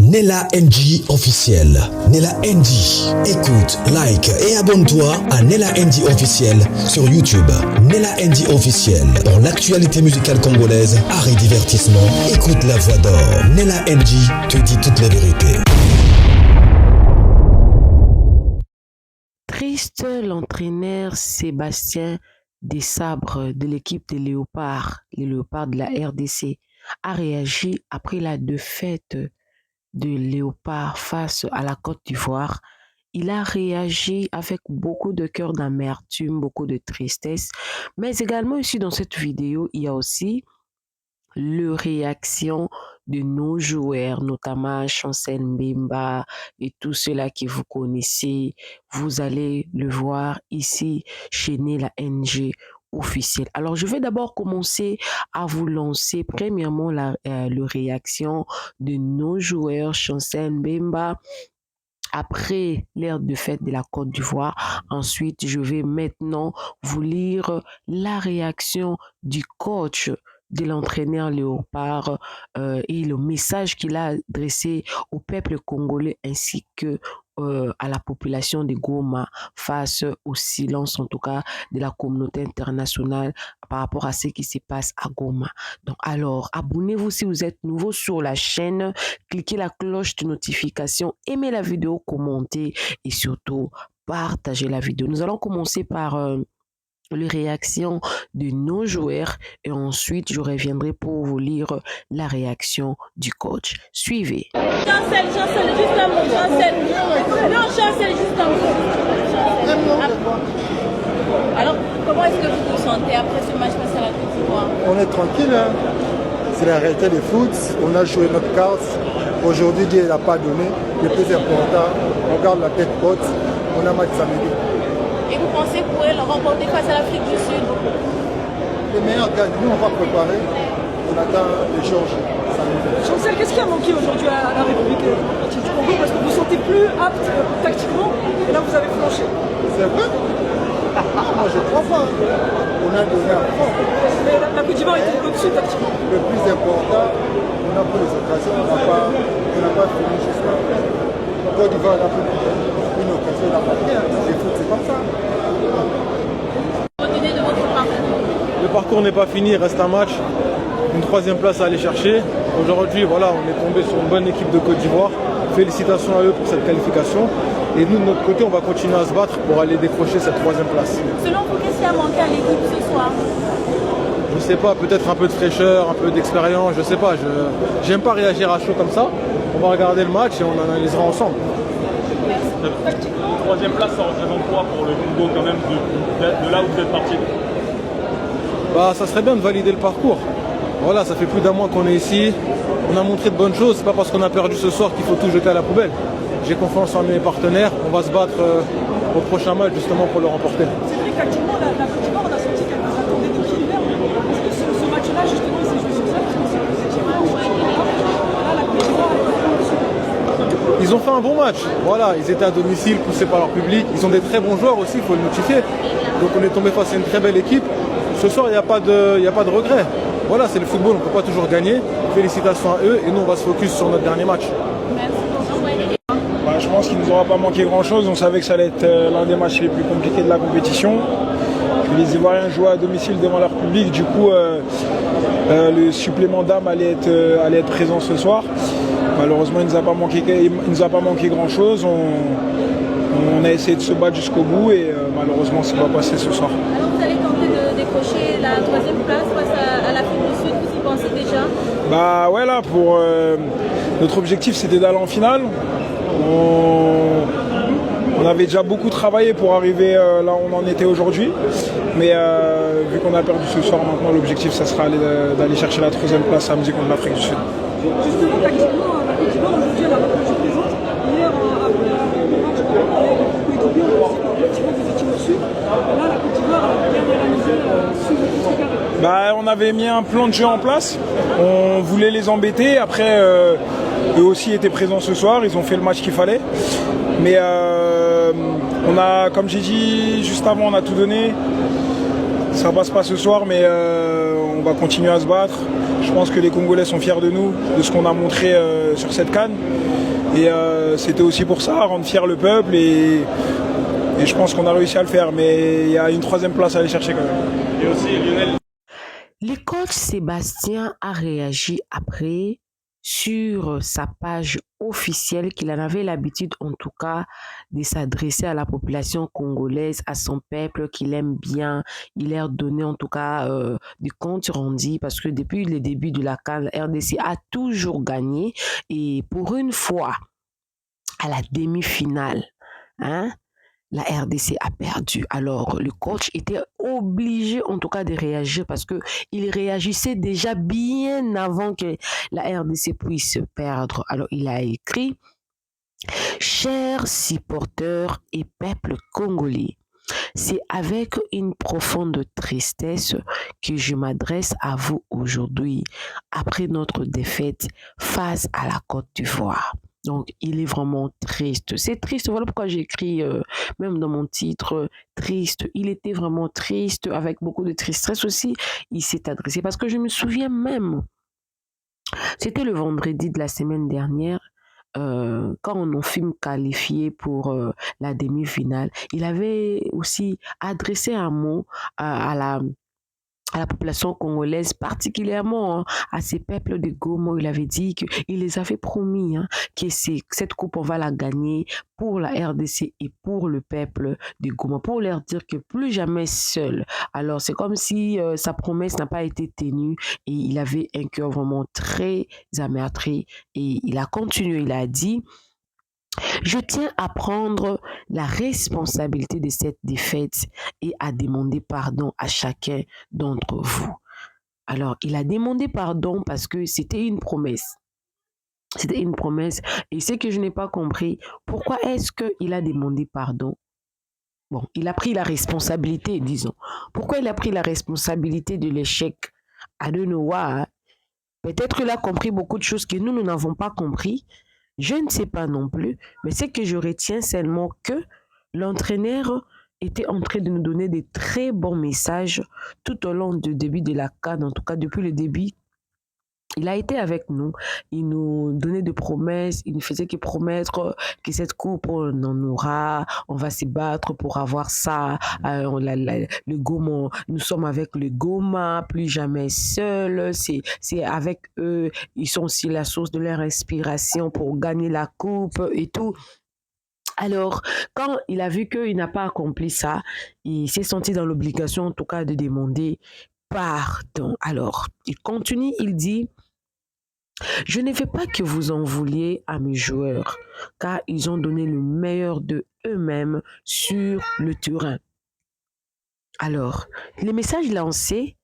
Nella NG officiel. Nella NG. Écoute, like et abonne-toi à Nella NG officiel sur YouTube. Nella NG officiel. Pour l'actualité musicale congolaise, art et divertissement, écoute la voix d'or. Nella NG te dit toute la vérité. Triste, l'entraîneur Sébastien Desabre de l'équipe des Léopards, les Léopards de la RDC, a réagi après la défaite de Léopards face à la Côte d'Ivoire. Il a réagi avec beaucoup de cœur d'amertume, beaucoup de tristesse, mais également ici dans cette vidéo, il y a aussi le réaction de nos joueurs, notamment Chancel Mbemba et tous ceux-là que vous connaissez. Vous allez le voir ici chez Nella NG officiel. Alors, je vais d'abord commencer à vous lancer premièrement la réaction de nos joueurs Chancel Mbemba après l'ère de fête de la Côte d'Ivoire. Ensuite, je vais maintenant vous lire la réaction du coach de l'entraîneur Léopard et le message qu'il a adressé au peuple congolais ainsi que à la population de Goma face au silence en tout cas de la communauté internationale par rapport à ce qui se passe à Goma. Donc alors, abonnez-vous si vous êtes nouveau sur la chaîne, cliquez la cloche de notification, aimez la vidéo, commentez et surtout partagez la vidéo. Nous allons commencer par les réactions de nos joueurs et ensuite je reviendrai pour vous lire la réaction du coach. Suivez. Chancel, juste un mot, Chancel. Non, Chancel, juste un mot. Alors, comment est-ce que vous vous sentez après ce match face à la Côte d'Ivoire? On est tranquille, hein. C'est la réalité du foot. On a joué notre carte. Aujourd'hui, Dieu n'a pas donné. Le plus important, on garde la tête haute. On a match samedi. Et vous pensez que vous pourrez le remporter face à l'Afrique du Sud? Les meilleurs gagnent. Nous, on va préparer. On attend les Georges. Chancel, qu'est-ce qui a manqué aujourd'hui à la République du Congo? Parce que vous ne vous sentez plus apte tactiquement et là vous avez flanché. C'est vrai? Moi je crois pas. On a donné un fond. Mais la Côte d'Ivoire était au-dessus tactiquement. Le plus important, on a pris les occasions. On n'a pas fini jusqu'à la fin. La Côte d'Ivoire a pris une occasion, on n'a pas pris. Le foot, c'est comme ça. Le parcours n'est pas fini, il reste un match. Une troisième place à aller chercher. Aujourd'hui, voilà, on est tombé sur une bonne équipe de Côte d'Ivoire. Félicitations à eux pour cette qualification. Et nous, de notre côté, on va continuer à se battre pour aller décrocher cette troisième place. Selon vous, qu'est-ce qui a manqué à l'équipe ce soir? Je sais pas, peut-être un peu de fraîcheur, un peu d'expérience, je sais pas. J'aime pas réagir à chaud comme ça. On va regarder le match et on analysera ensemble. Troisième place, ça représente quoi pour le Congo quand même de là où vous êtes parti? Bah, ça serait bien de valider le parcours. Voilà, ça fait plus d'un mois qu'on est ici. On a montré de bonnes choses. C'est pas parce qu'on a perdu ce soir qu'il faut tout jeter à la poubelle. J'ai confiance en mes partenaires. On va se battre au prochain match justement pour le remporter. C'est vrai que tactiquement, la Côte d'Ivoire, on a senti qu'elle nous attendait d'équilibre. Est-ce que ce match-là, justement, il s'est joué sur ça? Parce que vous étiez mal, là, la Côte d'Ivoire est... Ils ont fait un bon match. Voilà, ils étaient à domicile, poussés par leur public. Ils ont des très bons joueurs aussi, il faut le notifier. Donc on est tombé face à une très belle équipe. Ce soir, il n'y a pas de regret. Voilà, c'est le football, on ne peut pas toujours gagner. Félicitations à eux et nous, on va se focus sur notre dernier match. Je pense qu'il ne nous aura pas manqué grand-chose. On savait que ça allait être l'un des matchs les plus compliqués de la compétition. Les Ivoiriens jouaient à domicile devant leur public. Du coup, le supplément d'âme allait être présent ce soir. Malheureusement, il ne nous a pas manqué grand-chose. On a essayé de se battre jusqu'au bout et malheureusement, ça va passer ce soir. Alors vous allez tenter de décrocher la troisième place face à l'Afrique du Sud, vous y pensez déjà? Bah ouais, là, notre objectif, c'était d'aller en finale. On avait déjà beaucoup travaillé pour arriver là où on en était aujourd'hui. Mais vu qu'on a perdu ce soir, maintenant, l'objectif, ça sera d'aller chercher la troisième place samedi contre l'Afrique du Sud. Justement, tactiquement, la Côte d'Ivoire, aujourd'hui, elle a répondu présente. Hier, après le match, on a parlé de coéquipiers, on a dit qu'effectivement, vous étiez au-dessus. Là, la Côte d'Ivoire a bien réalisé sous le contre-carré. Bah, on avait mis un plan de jeu en place. On voulait les embêter. Après, eux aussi étaient présents ce soir. Ils ont fait le match qu'il fallait. Mais on a, comme j'ai dit juste avant, on a tout donné. Ça passe pas ce soir, mais on va continuer à se battre. Je pense que les Congolais sont fiers de nous, de ce qu'on a montré sur cette CAN. Et c'était aussi pour ça, rendre fier le peuple. Et je pense qu'on a réussi à le faire. Mais il y a une 3e place à aller chercher quand même. Et aussi, Lionel. Le coach Sébastien a réagi après sur sa page officielle qu'il en avait l'habitude en tout cas de s'adresser à la population congolaise, à son peuple qu'il aime bien. Il leur donnait en tout cas des comptes rendus parce que depuis le début de la CAN, la RDC a toujours gagné et pour une fois à la demi-finale, hein, la RDC a perdu. Alors, le coach était obligé, en tout cas, de réagir parce qu'il réagissait déjà bien avant que la RDC puisse perdre. Alors, il a écrit « Chers supporters et peuple congolais, c'est avec une profonde tristesse que je m'adresse à vous aujourd'hui après notre défaite face à la Côte d'Ivoire. » Donc, il est vraiment triste. C'est triste. Voilà pourquoi j'ai écrit, même dans mon titre, triste. Il était vraiment triste, avec beaucoup de tristesse aussi. Il s'est adressé. Parce que je me souviens même, c'était le vendredi de la semaine dernière, quand on a film qualifié pour la demi-finale, il avait aussi adressé un mot à la population congolaise, particulièrement à ces peuples de Goma. Il avait dit qu'il les avait promis que cette coupe, on va la gagner pour la RDC et pour le peuple de Goma, pour leur dire que plus jamais seul. Alors, c'est comme si sa promesse n'a pas été tenue et il avait un cœur vraiment très amertré et il a continué, il a dit: je tiens à prendre la responsabilité de cette défaite et à demander pardon à chacun d'entre vous. Alors, il a demandé pardon parce que c'était une promesse. C'était une promesse. Et ce que je n'ai pas compris, pourquoi est-ce qu'il a demandé pardon? Bon, il a pris la responsabilité, disons. Pourquoi il a pris la responsabilité de l'échec? I don't know why. Peut-être qu'il a compris beaucoup de choses que nous n'avons pas compris. Je ne sais pas non plus, mais ce que je retiens seulement que l'entraîneur était en train de nous donner des très bons messages tout au long du début de la CAN, en tout cas depuis le début. Il a été avec nous, il nous donnait des promesses, il ne faisait que promettre que cette coupe, on en aura, on va se battre pour avoir ça. Le Goma, nous sommes avec le Goma, plus jamais seuls, c'est avec eux, ils sont aussi la source de leur inspiration pour gagner la coupe et tout. Alors, quand il a vu qu'il n'a pas accompli ça, il s'est senti dans l'obligation, en tout cas, de demander pardon. Alors, il continue, il dit: je ne veux pas que vous en vouliez à mes joueurs, car ils ont donné le meilleur de eux-mêmes sur le terrain. Alors, les messages lancés,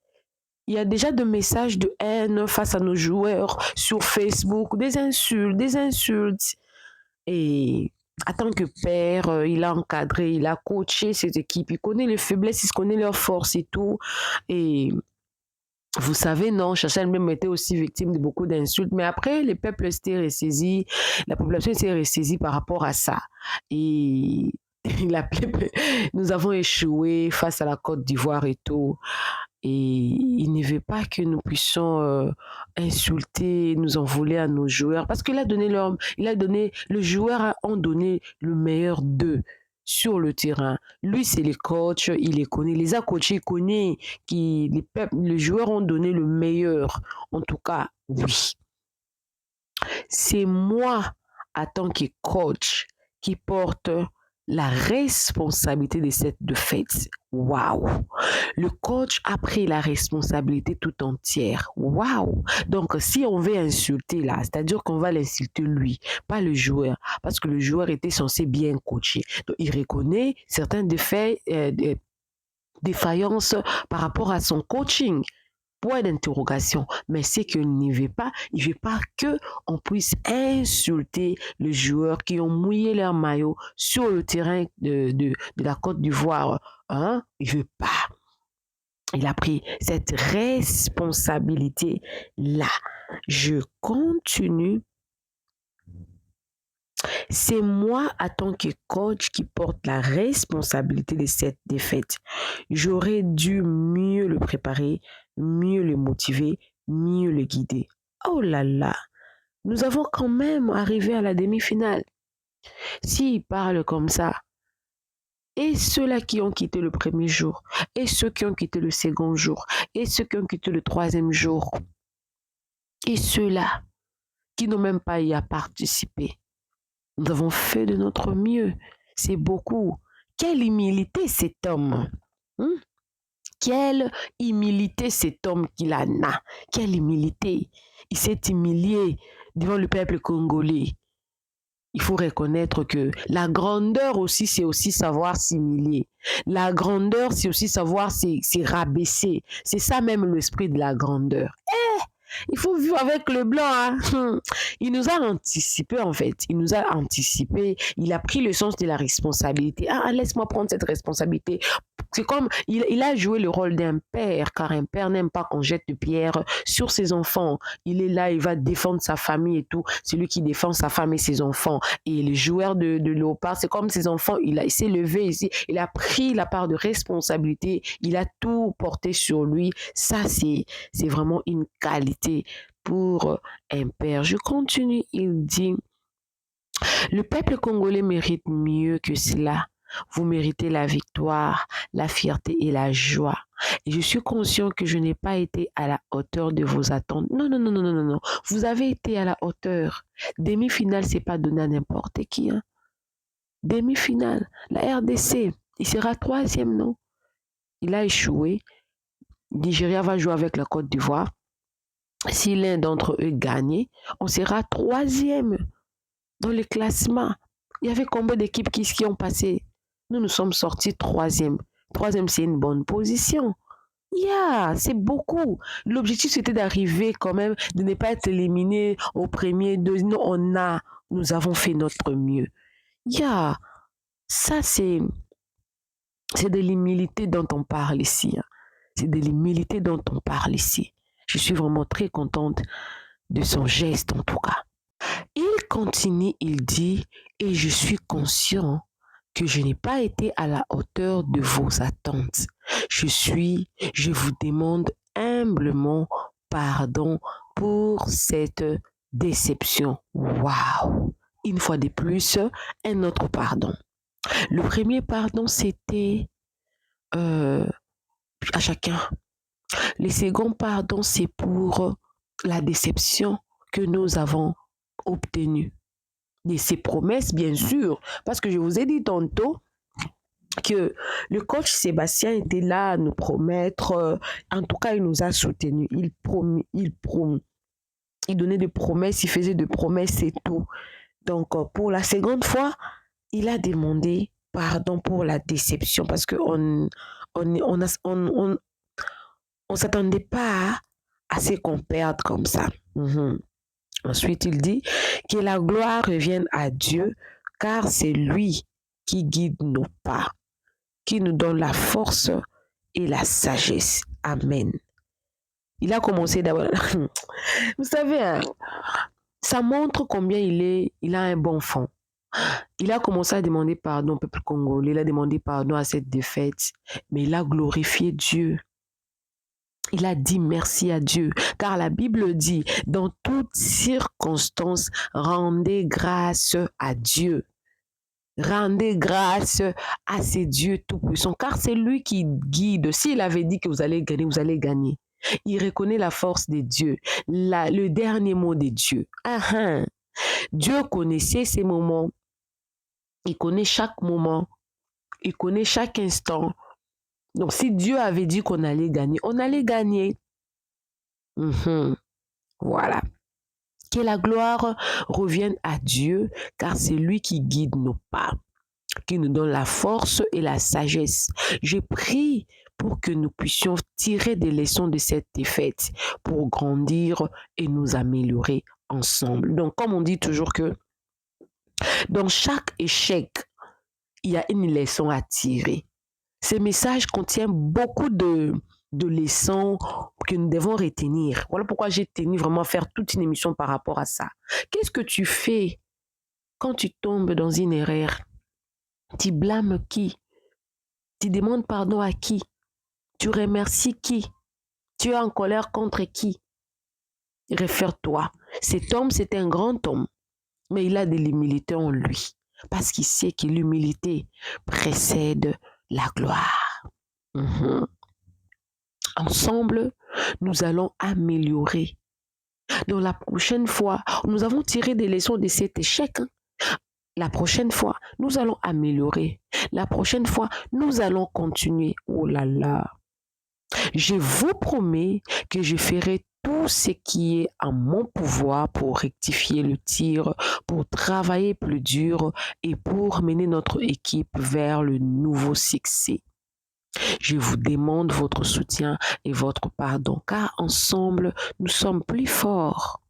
il y a déjà des messages de haine face à nos joueurs sur Facebook, des insultes. Et en tant que père, il a encadré, il a coaché cette équipe, il connaît les faiblesses, il connaît leurs forces et tout. Et vous savez, non, Chachel même était aussi victime de beaucoup d'insultes, mais après, le peuple s'était ressaisi, la population s'est ressaisie par rapport à ça. Et nous avons échoué face à la Côte d'Ivoire et tout. Et il ne veut pas que nous puissions insulter, nous en vouloir à nos joueurs, parce qu'il a donné les joueurs ont donné le meilleur d'eux sur le terrain. Lui, c'est le coach, il les connaît, il les a coachés, il connaît, les joueurs ont donné le meilleur. En tout cas, oui. C'est moi, en tant que coach, qui porte la responsabilité de cette défaite. Waouh! Le coach a pris la responsabilité tout entière. Waouh! Donc, si on veut insulter là, c'est-à-dire qu'on va l'insulter lui, pas le joueur, parce que le joueur était censé bien coacher. Donc, il reconnaît certaines défaillances par rapport à son coaching. Point d'interrogation, mais c'est qu'il ne veut pas qu'on puisse insulter les joueurs qui ont mouillé leur maillot sur le terrain de la Côte d'Ivoire. Hein? Il ne veut pas. Il a pris cette responsabilité-là. Je continue. C'est moi, en tant que coach, qui porte la responsabilité de cette défaite. J'aurais dû mieux le préparer, mieux le motiver, mieux le guider. Oh là là, nous avons quand même arrivé à la demi-finale. S'il parle comme ça, et ceux-là qui ont quitté le premier jour, et ceux qui ont quitté le second jour, et ceux qui ont quitté le troisième jour, et ceux-là qui n'ont même pas y à participer. Nous avons fait de notre mieux. C'est beaucoup. Quelle humilité cet homme. Quelle humilité cet homme qu'il en a. Quelle humilité. Il s'est humilié devant le peuple congolais. Il faut reconnaître que la grandeur aussi, c'est aussi savoir s'humilier. La grandeur, c'est aussi savoir se rabaisser. C'est ça même l'esprit de la grandeur. Il faut vivre avec le blanc. Hein? Il nous a anticipé en fait. Il nous a anticipé. Il a pris le sens de la responsabilité. Laisse-moi prendre cette responsabilité. C'est comme, il a joué le rôle d'un père, car un père n'aime pas qu'on jette de pierre sur ses enfants. Il est là, il va défendre sa famille et tout. C'est lui qui défend sa femme et ses enfants. Et le joueur de léopard, c'est comme ses enfants. Il s'est levé ici. Il a pris la part de responsabilité. Il a tout porté sur lui. Ça, c'est vraiment une qualité pour un père. Je continue, il dit, le peuple congolais mérite mieux que cela. Vous méritez la victoire, la fierté et la joie. Et je suis conscient que je n'ai pas été à la hauteur de vos attentes. Non. Vous avez été à la hauteur. Demi-finale, c'est pas donné à n'importe qui. Hein. Demi-finale, la RDC, il sera troisième, non? Il a échoué. Nigeria va jouer avec la Côte d'Ivoire. Si l'un d'entre eux gagne, on sera troisième dans le classement. Il y avait combien d'équipes qui ont passé? Nous sommes sortis troisième. Troisième, c'est une bonne position. C'est beaucoup. L'objectif, c'était d'arriver quand même, de ne pas être éliminé au premier, deuxième. Nous avons fait notre mieux. Ça, c'est de l'humilité dont on parle ici. Hein. C'est de l'humilité dont on parle ici. Je suis vraiment très contente de son geste, en tout cas. Il continue, il dit, et je suis conscient que je n'ai pas été à la hauteur de vos attentes. Je vous demande humblement pardon pour cette déception. Waouh! Une fois de plus, un autre pardon. Le premier pardon, c'était à chacun. Le second pardon, c'est pour la déception que nous avons obtenue. Et ces promesses, bien sûr, parce que je vous ai dit tantôt que le coach Sébastien était là à nous promettre, en tout cas, il nous a soutenus. Il donnait des promesses, il faisait des promesses et tout. Donc, pour la seconde fois, il a demandé pardon pour la déception parce qu'on on s'attendait pas à ce qu'on perde comme ça. Ensuite, il dit que la gloire revienne à Dieu, car c'est lui qui guide nos pas, qui nous donne la force et la sagesse. Amen. Il a commencé d'abord. Vous savez, hein, ça montre combien il a un bon fond. Il a commencé à demander pardon au peuple congolais, il a demandé pardon à cette défaite, mais il a glorifié Dieu. Il a dit merci à Dieu, car la Bible dit, dans toutes circonstances, rendez grâce à Dieu. Rendez grâce à ce Dieu tout-puissant, car c'est lui qui guide. S'il avait dit que vous allez gagner, vous allez gagner. Il reconnaît la force de Dieu, le dernier mot de Dieu. Dieu connaissait ces moments. Il connaît chaque moment. Il connaît chaque instant. Donc, si Dieu avait dit qu'on allait gagner, on allait gagner. Voilà. Que la gloire revienne à Dieu, car c'est lui qui guide nos pas, qui nous donne la force et la sagesse. Je prie pour que nous puissions tirer des leçons de cette défaite pour grandir et nous améliorer ensemble. Donc, comme on dit toujours que dans chaque échec, il y a une leçon à tirer. Ce message contient beaucoup de leçons que nous devons retenir. Voilà pourquoi j'ai tenu vraiment à faire toute une émission par rapport à ça. Qu'est-ce que tu fais quand tu tombes dans une erreur, tu blâmes qui? Tu demandes pardon à qui? Tu remercies qui? Tu es en colère contre qui? Réfère-toi. Cet homme, c'est un grand homme, mais il a de l'humilité en lui, parce qu'il sait que l'humilité précède la gloire. Ensemble, nous allons améliorer. Donc la prochaine fois, nous avons tiré des leçons de cet échec. La prochaine fois, nous allons améliorer. La prochaine fois, nous allons continuer. Oh là là. Je vous promets que je ferai tout ce qui est en mon pouvoir pour rectifier le tir, pour travailler plus dur et pour mener notre équipe vers le nouveau succès. Je vous demande votre soutien et votre pardon, car ensemble, nous sommes plus forts.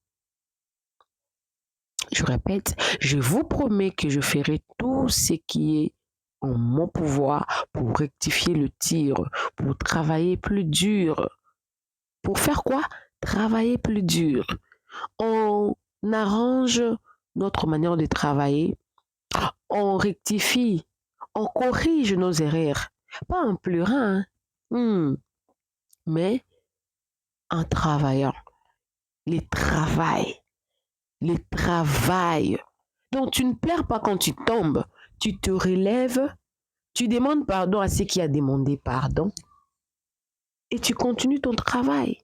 Je répète, je vous promets que je ferai tout ce qui est en mon pouvoir pour rectifier le tir, pour travailler plus dur. Pour faire quoi? Travailler plus dur. On arrange notre manière de travailler, on rectifie, on corrige nos erreurs. Pas en pleurant, mais en travaillant. Les travail. Donc, tu ne pleures pas quand tu tombes. Tu te relèves, tu demandes pardon à ceux qui a demandé pardon et tu continues ton travail.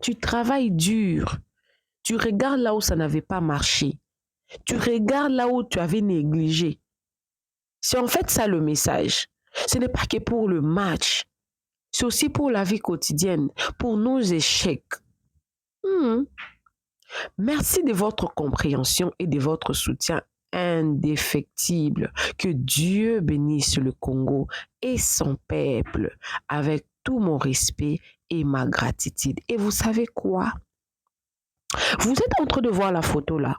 Tu travailles dur. Tu regardes là où ça n'avait pas marché. Tu regardes là où tu avais négligé. C'est en fait ça le message. Ce n'est pas que pour le match. C'est aussi pour la vie quotidienne, pour nos échecs. Merci de votre compréhension et de votre soutien indéfectible. Que Dieu bénisse le Congo et son peuple avec tout mon respect et ma gratitude. Et vous savez quoi? Vous êtes en train de voir la photo là.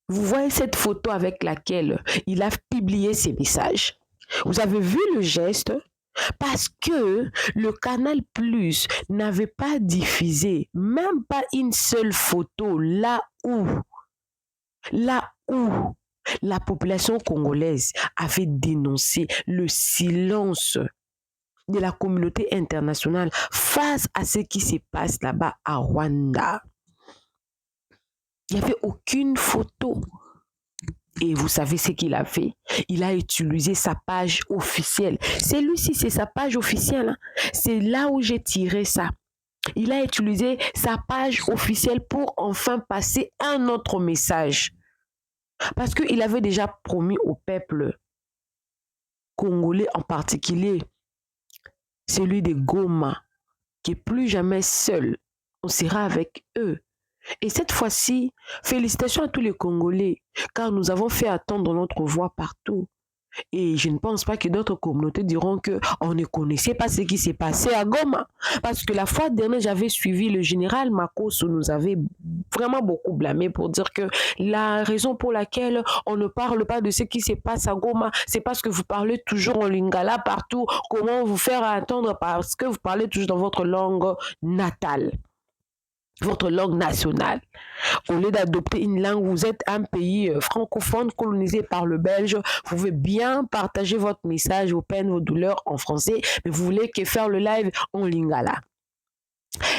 Vous voyez cette photo avec laquelle il a publié ses messages. Vous avez vu le geste? Parce que le Canal Plus n'avait pas diffusé même pas une seule photo là où la population congolaise avait dénoncé le silence de la communauté internationale face à ce qui se passe là-bas à Rwanda. Il n'y avait aucune photo. Et vous savez ce qu'il a fait? Il a utilisé sa page officielle. Celui-ci, c'est sa page officielle. C'est là où j'ai tiré ça. Il a utilisé sa page officielle pour enfin passer un autre message. Parce qu'il avait déjà promis au peuple congolais en particulier, celui de Goma, qui est plus jamais seul. On sera avec eux. Et cette fois-ci, félicitations à tous les Congolais, car nous avons fait attendre notre voix partout. Et je ne pense pas que d'autres communautés diront qu'on ne connaissait pas ce qui s'est passé à Goma. Parce que la fois dernière, j'avais suivi le général Makosso, nous avait vraiment beaucoup blâmé pour dire que la raison pour laquelle on ne parle pas de ce qui se passe à Goma, c'est parce que vous parlez toujours en lingala partout. Comment vous faire attendre parce que vous parlez toujours dans votre langue natale, votre langue nationale. Au lieu d'adopter une langue, vous êtes un pays francophone colonisé par le Belge, vous pouvez bien partager votre message, vos peines, vos douleurs en français, mais vous voulez que faire le live en lingala.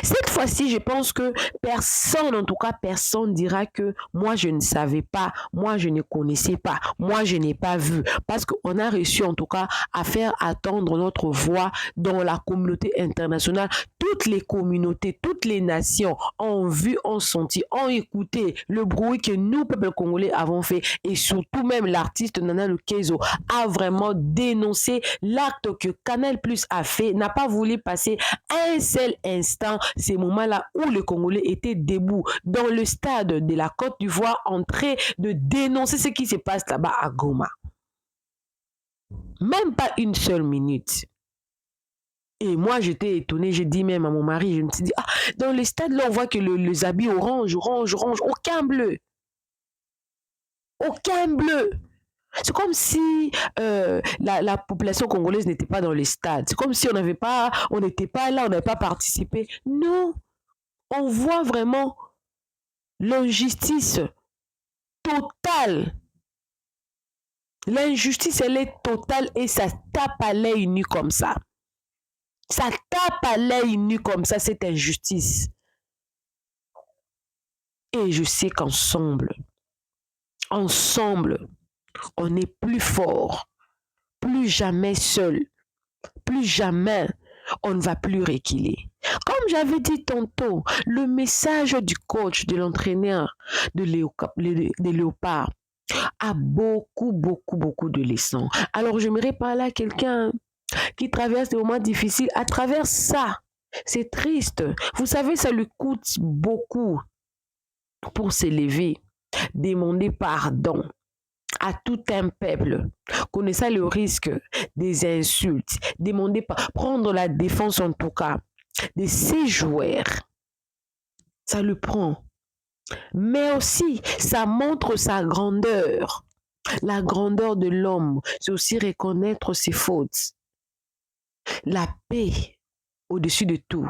Cette fois-ci, je pense que personne, en tout cas personne dira que moi je ne savais pas, moi je ne connaissais pas, moi je n'ai pas vu. Parce qu'on a réussi en tout cas à faire attendre notre voix dans la communauté internationale. Toutes les communautés, toutes les nations ont vu, ont senti, ont écouté le bruit que nous, peuple congolais, avons fait. Et surtout même l'artiste Nana Lukezo a vraiment dénoncé l'acte que Canal Plus a fait, n'a pas voulu passer un seul instant ces moments-là où les Congolais étaient debout dans le stade de la Côte d'Ivoire en train de dénoncer ce qui se passe là-bas à Goma. Même pas une seule minute. Et moi, j'étais étonnée, j'ai dit même à mon mari, je me suis dit, dans le stade, là, on voit que les habits orange, aucun bleu. Aucun bleu. C'est comme si la population congolaise n'était pas dans les stades. C'est comme si on n'était pas là, on n'avait pas participé. Non, on voit vraiment l'injustice totale. L'injustice, elle est totale et ça tape à l'œil nu comme ça. Ça tape à l'œil nu comme ça, cette injustice. Et je sais qu'ensemble, on est plus fort, plus jamais seul, plus jamais on ne va plus reculer. Comme j'avais dit tantôt, le message du coach, de l'entraîneur de Léopard a beaucoup de leçons. Alors j'aimerais parler à quelqu'un qui traverse des moments difficiles à travers ça. C'est triste. Vous savez, ça lui coûte beaucoup pour s'élever, demander pardon à tout un peuple, connaissant le risque des insultes, prendre la défense en tout cas de ses joueurs. Ça le prend. Mais aussi, ça montre sa grandeur. La grandeur de l'homme, c'est aussi reconnaître ses fautes. La paix au-dessus de tout.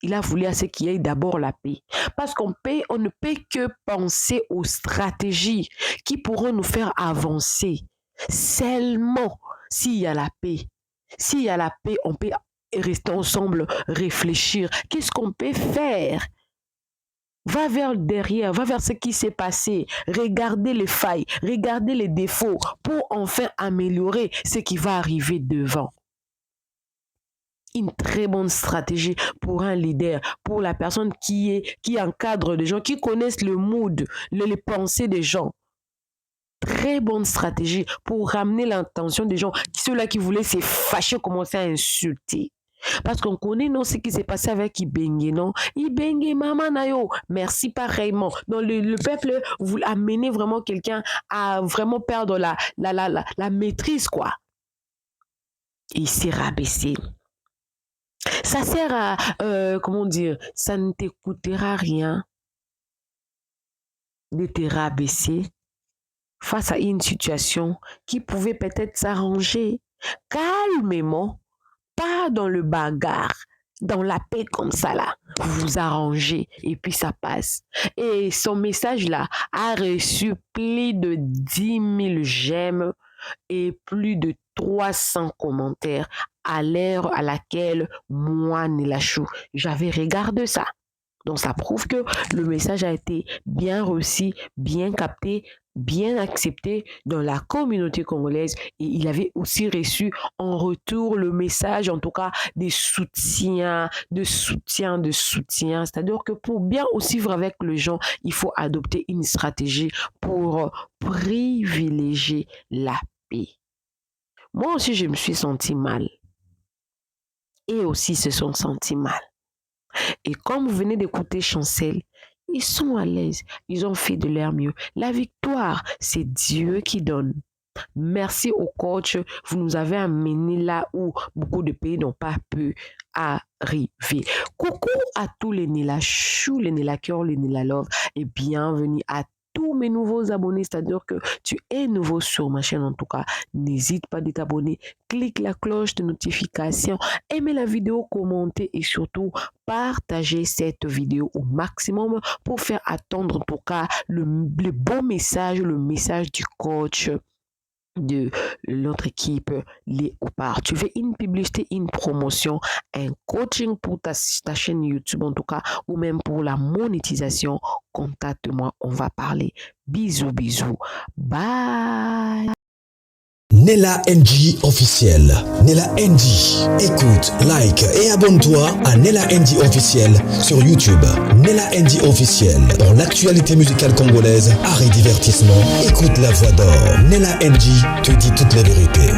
Il a voulu à ce qu'il y ait d'abord la paix. Parce on ne peut que penser aux stratégies qui pourront nous faire avancer. Seulement s'il y a la paix. S'il y a la paix, on peut rester ensemble, réfléchir. Qu'est-ce qu'on peut faire? Va vers derrière, va vers ce qui s'est passé. Regardez les failles, regardez les défauts pour enfin améliorer ce qui va arriver devant. Une très bonne stratégie pour un leader, pour la personne qui encadre des gens, qui connaissent le mood, les pensées des gens. Très bonne stratégie pour ramener l'attention des gens, ceux-là qui voulaient se fâcher, commencer à insulter. Parce qu'on connaît non ce qui s'est passé avec Ibenge, non? Ibenge, maman nayo, merci pareillement. Donc le peuple voulait amener vraiment quelqu'un à vraiment perdre la maîtrise, quoi. Et il s'est rabaissé. Ça sert à, comment dire, ça ne t'écoutera rien de te rabaisser face à une situation qui pouvait peut-être s'arranger calmement, pas dans le bagarre, dans la paix comme ça là. Vous vous arrangez et puis ça passe. Et son message là a reçu plus de 10 000 j'aime et plus de 300 commentaires à l'heure à laquelle moi, Nélachou, j'avais regardé ça. Donc, ça prouve que le message a été bien reçu, bien capté, bien accepté dans la communauté congolaise. Et il avait aussi reçu en retour le message, en tout cas, des soutiens, de soutien. C'est-à-dire que pour bien aussi vivre avec les gens, il faut adopter une stratégie pour privilégier la paix. Moi aussi, je me suis senti mal. Et aussi se sont sentis mal. Et comme vous venez d'écouter Chancel, ils sont à l'aise. Ils ont fait de leur mieux. La victoire, c'est Dieu qui donne. Merci au coach. Vous nous avez amené là où beaucoup de pays n'ont pas pu arriver. Coucou à tous les Nélachou, les Nélakeur, les Nélalove et bienvenue à tous mes nouveaux abonnés, c'est-à-dire que tu es nouveau sur ma chaîne en tout cas, n'hésite pas de t'abonner, clique la cloche de notification, aimez la vidéo, commentez et surtout partagez cette vidéo au maximum pour faire attendre en tout cas le bon message, le message du coach de l'autre équipe Léopard. Tu veux une publicité, une promotion, un coaching pour ta chaîne YouTube en tout cas, ou même pour la monétisation, contacte-moi, on va parler. Bisous, bye. Nella NG officiel. Nella NG. Écoute, like et abonne-toi à Nella NG officiel sur YouTube. Nella NG officiel. Pour l'actualité musicale congolaise, art et divertissement, écoute la voix d'or. Nella NG te dit toutes les vérités.